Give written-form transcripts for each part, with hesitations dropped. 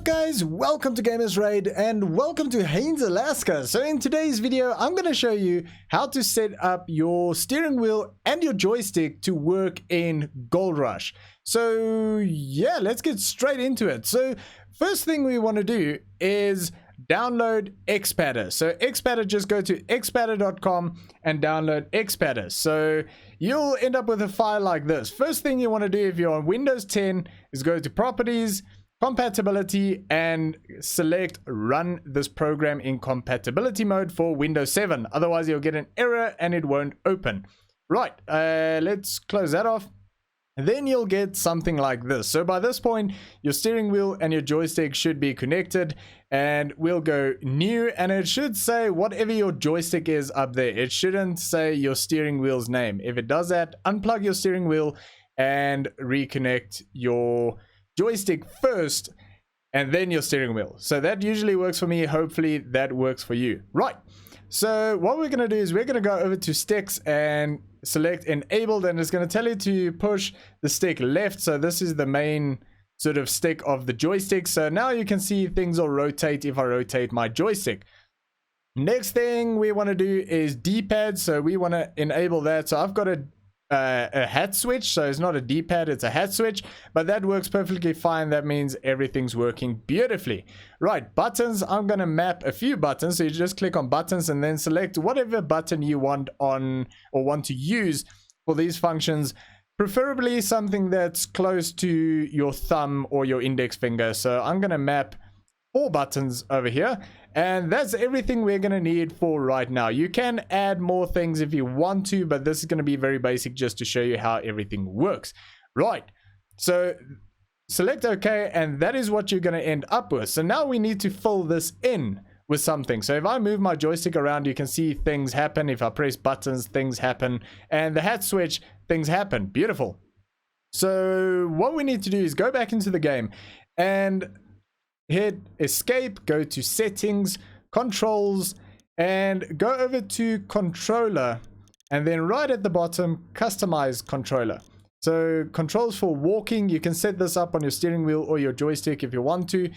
up guys, welcome to GamersRaid and welcome to Haynes, Alaska. So in today's video I'm going to show you how to set up your steering wheel and your joystick to work in Gold Rush. So yeah, let's get straight into it. So first thing we want to do is download Xpadder. So Xpadder, just go to xpadder.com and download Xpadder. So you'll end up with a file like this. First thing you want to do if you're on Windows 10 is go to Properties, Compatibility, and select Run this program in compatibility mode for Windows 7. Otherwise you'll get an error and it won't open. Right, let's close that off. And then you'll get something like this. So by this point, your steering wheel and your joystick should be connected, and we'll go new, and it should say whatever your joystick is up there. It shouldn't say your steering wheel's name. If it does that, unplug your steering wheel and reconnect your joystick first and then your steering wheel. So that usually works for me. Hopefully that works for you. Right. So what we're going to do is we're going to go over to sticks and select enabled, and it's going to tell you to push the stick left. So this is the main sort of stick of the joystick. So now you can see things will rotate if I rotate my joystick. Next thing we want to do is D-pad. So we want to enable that. So I've got a hat switch, so it's not a D-pad, it's a hat switch, but that works perfectly fine. That means everything's working beautifully. Right, buttons, I'm gonna map a few buttons. So you just click on buttons and then select whatever button you want on or want to use for these functions, preferably something that's close to your thumb or your index finger. So I'm gonna map 4 buttons over here, and that's everything we're going to need for right now. You can add more things if you want to, but this is going to be very basic just to show you how everything works. Right, so select OK, and that is what you're going to end up with. So now we need to fill this in with something. So if I move my joystick around, you can see things happen. If I press buttons, things happen, and the hat switch, things happen. Beautiful. So what we need to do is go back into the game and hit escape, go to settings, controls, and go over to controller, and then right at the bottom, customize controller. So controls for walking, you can set this up on your steering wheel or your joystick if you want to.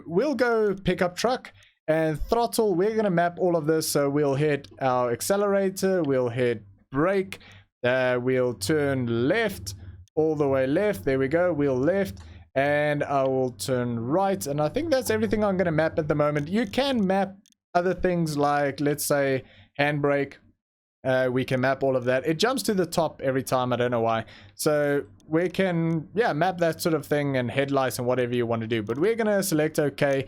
We'll go pickup truck, and throttle, we're going to map all of this. So we'll hit our accelerator, we'll hit brake, we'll turn left, all the way left, there we go, wheel left, and I will turn right. And I think that's everything I'm going to map at the moment. You can map other things like, let's say, handbrake. We can map all of that. It jumps to the top every time. I don't know why. So we can, yeah, map that sort of thing, and headlights and whatever you want to do. But we're going to select OK.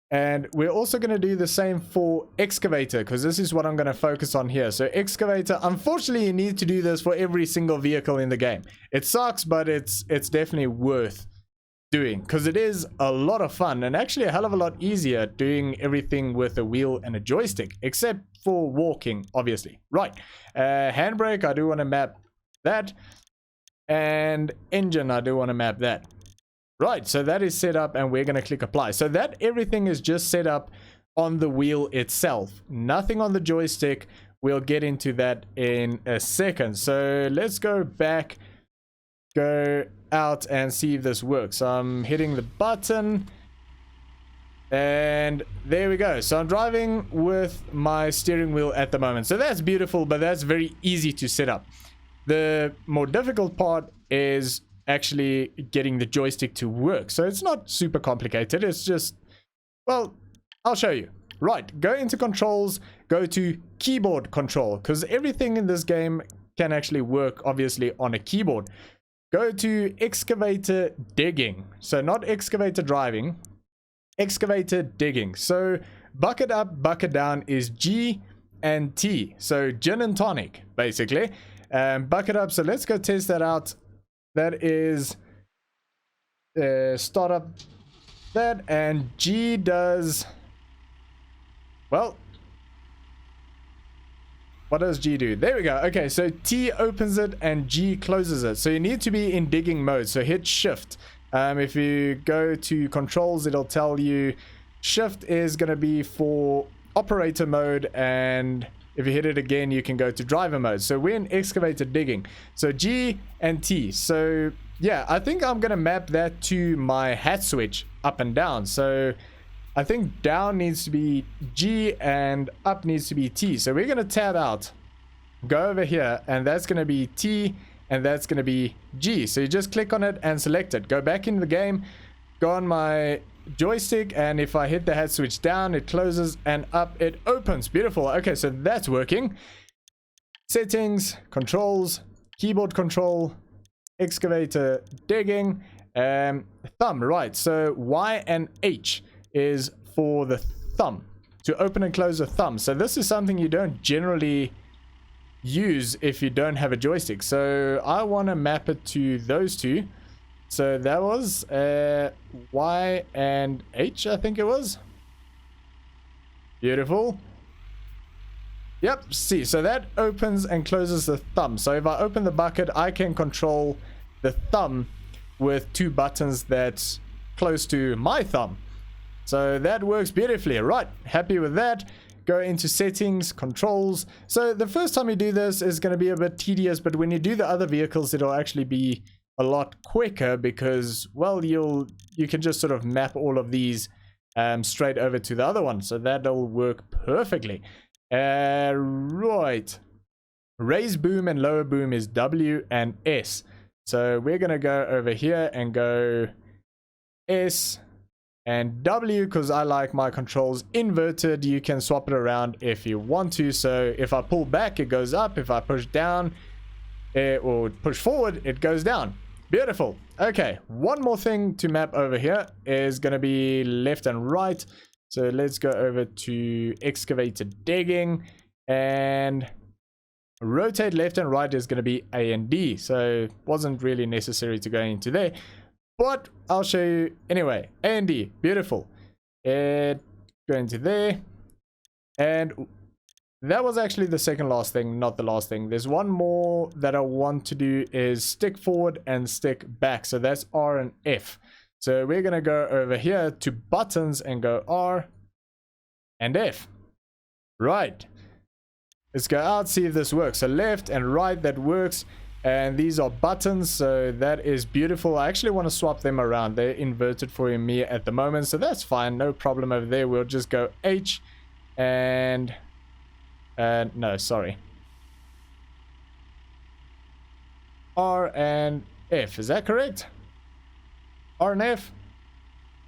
And we're also going to do the same for excavator, because this is what I'm going to focus on here. So excavator, unfortunately, you need to do this for every single vehicle in the game. It sucks, but it's definitely worth doing, because it is a lot of fun and actually a hell of a lot easier doing everything with a wheel and a joystick, except for walking, obviously. Right, handbrake, I do want to map that, and engine, I do want to map that. Right, so that is set up, and we're going to click apply. So that everything is just set up on the wheel itself, nothing on the joystick. We'll get into that in a second. So let's go back, go out, and see if this works. So I'm hitting the button, and there we go. So I'm driving with my steering wheel at the moment. So that's beautiful, but that's very easy to set up. The more difficult part is actually getting the joystick to work. So it's not super complicated. It's just, well, I'll show you. Right, go into controls, go to keyboard control, because everything in this game can actually work obviously on a keyboard. Go to excavator digging. So not excavator driving, excavator digging. So bucket up, bucket down is G and T. So gin and tonic, basically. Bucket up, so let's go test that out. That is start up that, and G does, well, what does G do? There we go. Okay, so T opens it and G closes it. So you need to be in digging mode. So hit shift. If you go to controls, it'll tell you shift is going to be for operator mode, and If you hit it again, you can go to driver mode. So we're in excavator digging. So G and T. So yeah, I think I'm going to map that to my hat switch up and down. So I think down needs to be G and up needs to be T. So we're going to tab out, go over here, and that's going to be T and that's going to be G. So you just click on it and select it. Go back into the game, go on my joystick, and if I hit the hat switch down, it closes, and up it opens. Beautiful. Okay, so that's working. Settings, controls, keyboard control, excavator digging, thumb. Right, so Y and H is for the thumb, to open and close a thumb. So this is something you don't generally use if you don't have a joystick. So I want to map it to those two. So that was Y and H, I think it was. Beautiful. Yep, see, so that opens and closes the thumb. So if I open the bucket, I can control the thumb with two buttons that's close to my thumb. So that works beautifully. Right, happy with that. Go into settings, controls. So the first time you do this is going to be a bit tedious, but when you do the other vehicles, it'll actually be a lot quicker because, well, you can just sort of map all of these straight over to the other one. So that'll work perfectly. Right. Raise boom and lower boom is W and S. So we're going to go over here and go S and W because I like my controls inverted. You can swap it around if you want to. So if I pull back, it goes up. If I push down or push forward, it goes down. Beautiful. Okay, one more thing to map over here is going to be left and right. So let's go over to excavator digging, and rotate left and right is going to be A and D. So wasn't really necessary to go into there, but I'll show you anyway. A and D, beautiful. Go into there, and that was actually the second last thing, not the last thing. There's one more that I want to do is stick forward and stick back. So that's R and F. So we're going to go over here to buttons and go R and F. Right. Let's go out, see if this works. So left and right, that works. And these are buttons, so that is beautiful. I actually want to swap them around. They're inverted for me at the moment, so that's fine. No problem over there. We'll just go H and... no, sorry. R and F. Is that correct? R and F?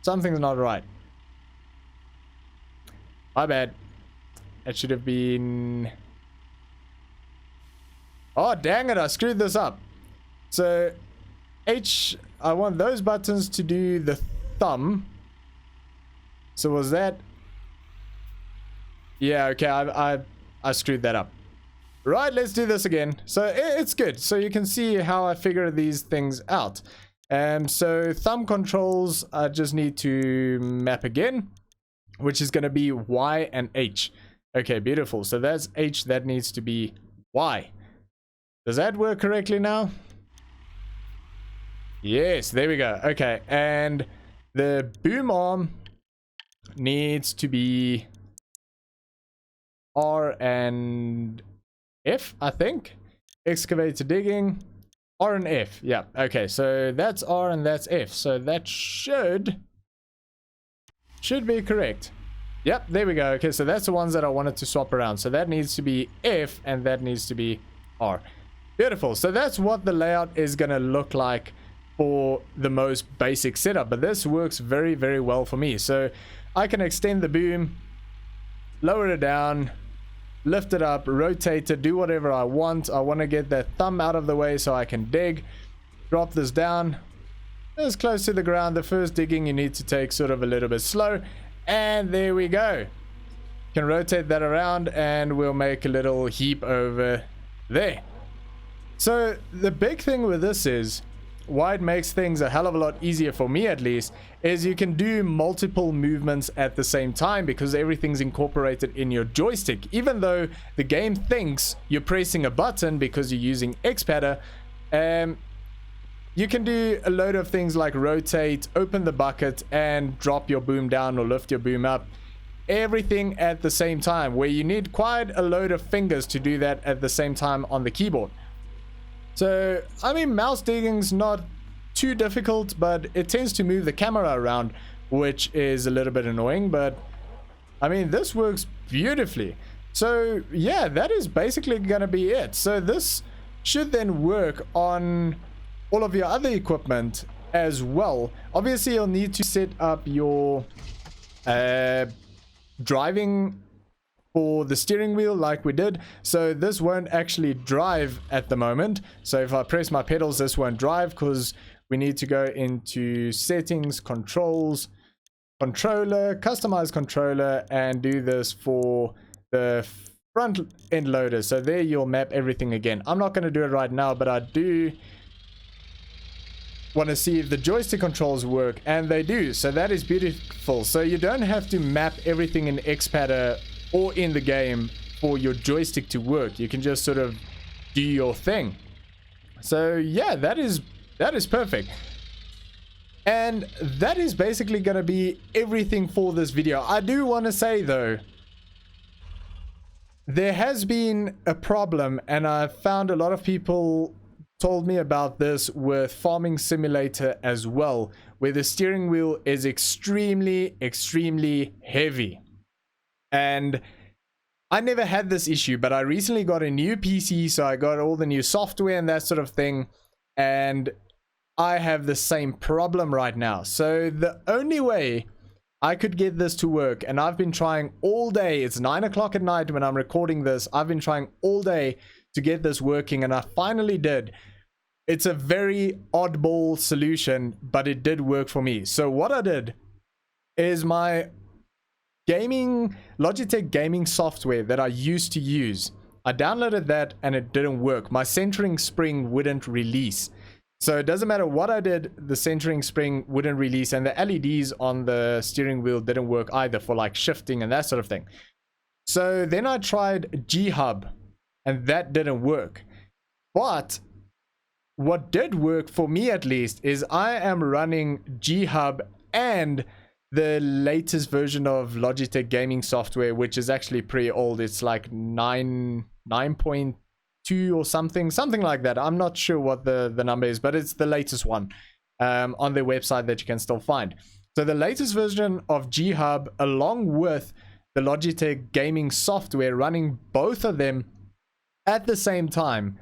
Something's not right. My bad. It should have been... Oh, dang it. I screwed this up. So, H, I want those buttons to do the thumb. So was that... Yeah, okay. I screwed that up. Right, let's do this again. So it's good. So you can see how I figure these things out. So thumb controls, I just need to map again, which is going to be Y and H. Okay, beautiful. So that's H, that needs to be Y. Does that work correctly now? Yes, there we go. Okay, and the boom arm needs to be R and F, I think. Excavator digging, R and F. Yeah, okay, so that's R and that's F. So that should be correct. Yep, there we go. Okay, so that's the ones that I wanted to swap around. So that needs to be F and that needs to be R. Beautiful. So that's what the layout is going to look like for the most basic setup. But this works very, very well for me. So I can extend the boom, lower it down, lift it up, rotate it, do whatever I want. I want to get that thumb out of the way so I can dig. Drop this down as close to the ground. The first digging you need to take sort of a little bit slow. And there we go. Can rotate that around and we'll make a little heap over there. So the big thing with this is, why it makes things a hell of a lot easier for me at least, is you can do multiple movements at the same time because everything's incorporated in your joystick. Even though the game thinks you're pressing a button because you're using excavator, you can do a load of things like rotate, open the bucket, and drop your boom down or lift your boom up everything at the same time, where you need quite a load of fingers to do that at the same time on the keyboard. So, I mean, mouse digging's not too difficult, but it tends to move the camera around, which is a little bit annoying, but I mean, this works beautifully. So yeah, that is basically gonna be it. So this should then work on all of your other equipment as well. Obviously, you'll need to set up your driving for the steering wheel like we did. So this won't actually drive at the moment. So if I press my pedals, this won't drive because we need to go into settings, controls, controller, customize controller, and do this for the front end loader. So there you'll map everything again. I'm not going to do it right now, but I do want to see if the joystick controls work, and they do. So that is beautiful. So you don't have to map everything in Excavator or in the game for your joystick to work. You can just sort of do your thing. So yeah, that is perfect. And that is basically going to be everything for this video. I do want to say though, there has been a problem, and I found a lot of people told me about this with Farming Simulator as well, where the steering wheel is extremely heavy. And I never had this issue, but I recently got a new PC, so I got all the new software and that sort of thing, and I have the same problem right now. So the only way I could get this to work, and I've been trying all day, it's 9 o'clock at night when I'm recording this, I've been trying all day to get this working, and I finally did. It's a very oddball solution, but it did work for me. So what I did is my Logitech gaming software that I used to use, I downloaded that and it didn't work. My centering spring wouldn't release. So it doesn't matter what I did, the centering spring wouldn't release, and the LEDs on the steering wheel didn't work either for like shifting and that sort of thing. So then I tried G-Hub, and that didn't work. But what did work for me at least is I am running G-Hub and the latest version of Logitech gaming software, which is actually pretty old. It's like 9.2 or something like that. I'm not sure what the number is, but it's the latest one on their website that you can still find. So the latest version of G-Hub, along with the Logitech gaming software, running both of them at the same time,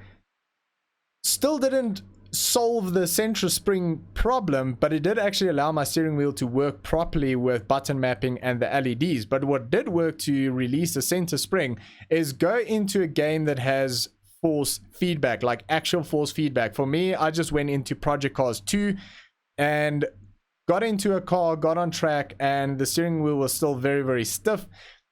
still didn't solve the center spring problem, but it did actually allow my steering wheel to work properly with button mapping and the LEDs. But what did work to release the center spring is go into a game that has force feedback, like actual force feedback. For me, I just went into Project Cars 2 and got into a car, got on track, and the steering wheel was still very stiff.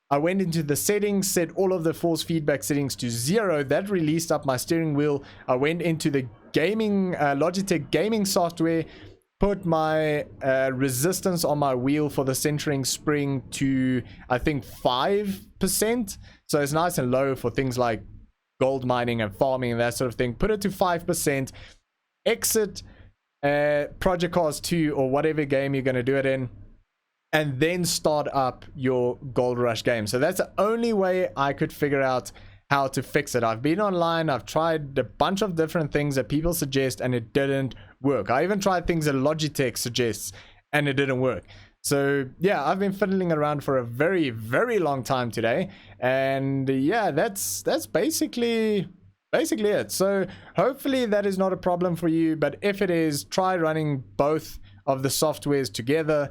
I went into the settings, set all of the force feedback settings to 0. That released up my steering wheel. I went into the gaming Logitech gaming software, put my resistance on my wheel for the centering spring to, I think, 5%. So it's nice and low for things like gold mining and farming and that sort of thing. Put it to 5%. Exit Project Cars 2 or whatever game you're going to do it in, and then start up your Gold Rush game. So that's the only way I could figure out how to fix it. I've been online, I've tried a bunch of different things that people suggest, and it didn't work. I even tried things that Logitech suggests, and it didn't work. So yeah, I've been fiddling around for a very long time today, and yeah, that's basically it. So hopefully that is not a problem for you, but if it is, try running both of the softwares together,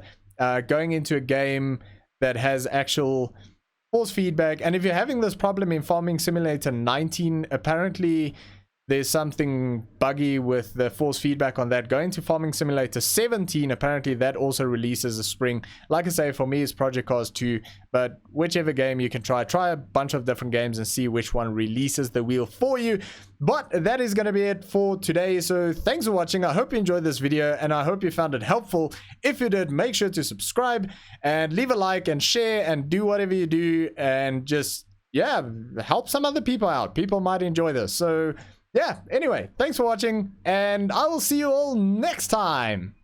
going into a game that has actual force feedback. And if you're having this problem in Farming Simulator 19, apparently there's something buggy with the force feedback on that. Going to Farming Simulator 17, apparently that also releases a spring. Like I say, for me it's Project Cars 2, but whichever game you can try a bunch of different games and see which one releases the wheel for you. But that is going to be it for today. So thanks for watching. I hope you enjoyed this video, and I hope you found it helpful. If you did, make sure to subscribe and leave a like and share and do whatever you do, and just, yeah, help some other people out. People might enjoy this. So yeah, anyway, thanks for watching, and I will see you all next time.